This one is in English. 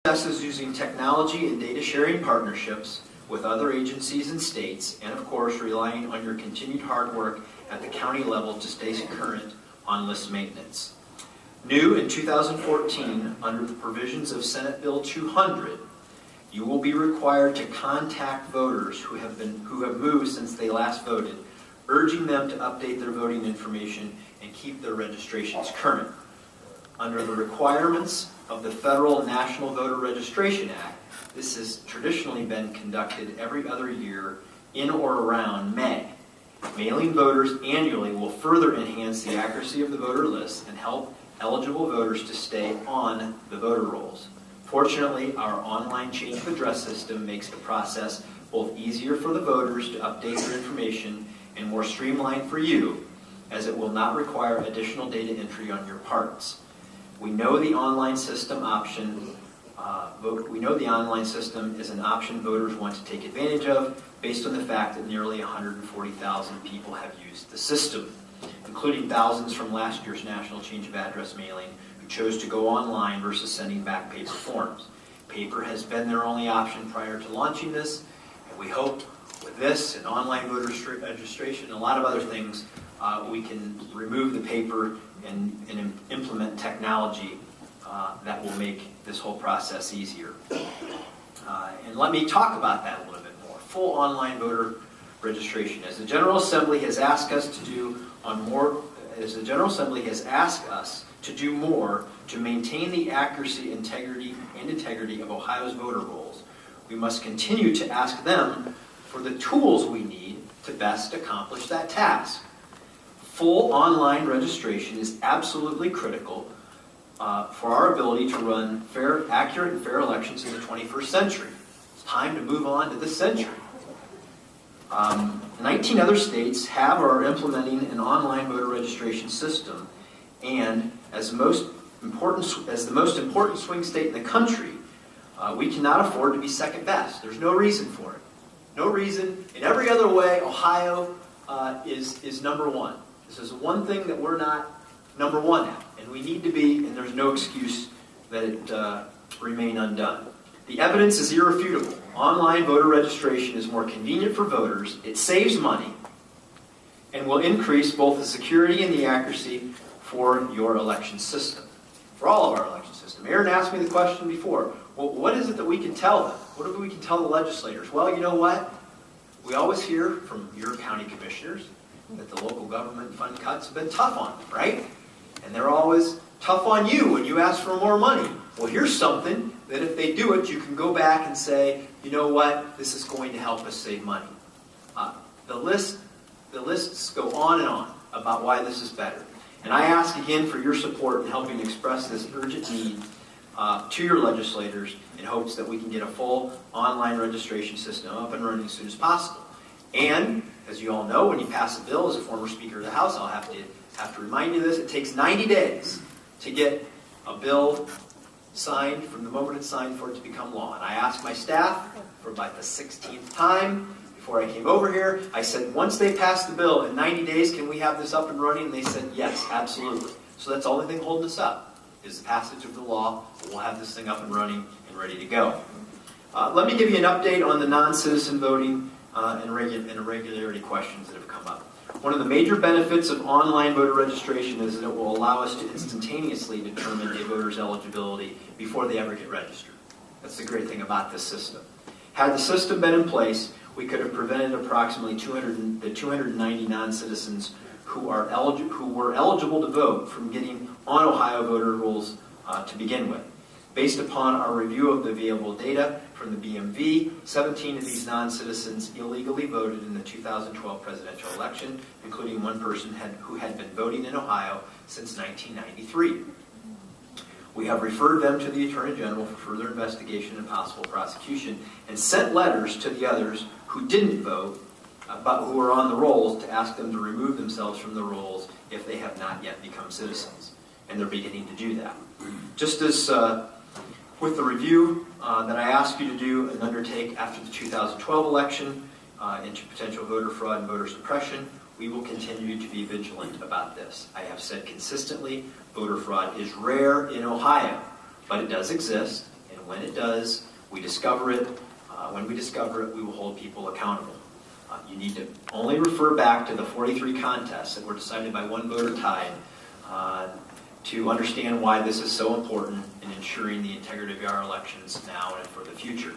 is using technology and data sharing partnerships with other agencies and states, and of course relying on your continued hard work at the county level to stay current on list maintenance. New in 2014, under the provisions of Senate Bill 200, you will be required to contact voters who have moved since they last voted, urging them to update their voting information and keep their registrations current. Under the requirements of the Federal National Voter Registration Act, this has traditionally been conducted every other year in or around May. Mailing voters annually will further enhance the accuracy of the voter list and help eligible voters to stay on the voter rolls. Fortunately, our online change of address system makes the process both easier for the voters to update their information and more streamlined for you, as it will not require additional data entry on your parts. We know the online system is an option voters want to take advantage of, based on the fact that nearly 140,000 people have used the system, including thousands from last year's national change of address mailing who chose to go online versus sending back paper forms. Paper has been their only option prior to launching this, and we hope with this and online voter registration and a lot of other things, we can remove the paper and implement technology that will make this whole process easier. And let me talk about that a little bit more. Full online voter registration. As the General Assembly has asked us to do more to maintain the accuracy, integrity of Ohio's voter rolls, we must continue to ask them for the tools we need to best accomplish that task. Full online registration is absolutely critical for our ability to run accurate and fair elections in the 21st century. It's time to move on to this century. 19 other states have or are implementing an online voter registration system, and as the most important swing state in the country, we cannot afford to be second best. There's no reason for it. No reason. In every other way, Ohio is number one. This is one thing that we're not number one at, and we need to be, and there's no excuse that it remain undone. The evidence is irrefutable. Online voter registration is more convenient for voters, it saves money, and will increase both the security and the accuracy for your election system, for all of our election system. Aaron asked me the question before, well, what is it that we can tell them? What do we can tell the legislators? Well, you know what? We always hear from your county commissioners that the local government fund cuts have been tough on them, right? And they're always tough on you when you ask for more money. Well, here's something that if they do it, you can go back and say, you know what, this is going to help us save money. The lists go on and on about why this is better. And I ask again for your support in helping express this urgent need to your legislators in hopes that we can get a full online registration system up and running as soon as possible. And, as you all know, when you pass a bill, as a former Speaker of the House, I'll have to remind you of this, it takes 90 days to get a bill signed from the moment it's signed for it to become law. And I asked my staff for about the 16th time before I came over here. I said, once they pass the bill in 90 days, can we have this up and running? And they said, yes, absolutely. So that's the only thing holding us up, is the passage of the law. We'll have this thing up and running and ready to go. Let me give you an update on the non-citizen voting and irregularity questions that have come up. One of the major benefits of online voter registration is that it will allow us to instantaneously determine a voter's eligibility before they ever get registered. That's the great thing about this system. Had the system been in place, we could have prevented approximately 290 non-citizens who were eligible to vote from getting on Ohio voter rolls to begin with. Based upon our review of the available data from the BMV, 17 of these non-citizens illegally voted in the 2012 presidential election, including one person who had been voting in Ohio since 1993. We have referred them to the Attorney General for further investigation and possible prosecution, and sent letters to the others who didn't vote, but who are on the rolls, to ask them to remove themselves from the rolls if they have not yet become citizens. And they're beginning to do that. Just as with the review that I asked you to do and undertake after the 2012 election into potential voter fraud and voter suppression, we will continue to be vigilant about this. I have said consistently, voter fraud is rare in Ohio, but it does exist, and when it does, we discover it. When we discover it, we will hold people accountable. You need to only refer back to the 43 contests that were decided by one voter tied to understand why this is so important in ensuring the integrity of our elections now and for the future.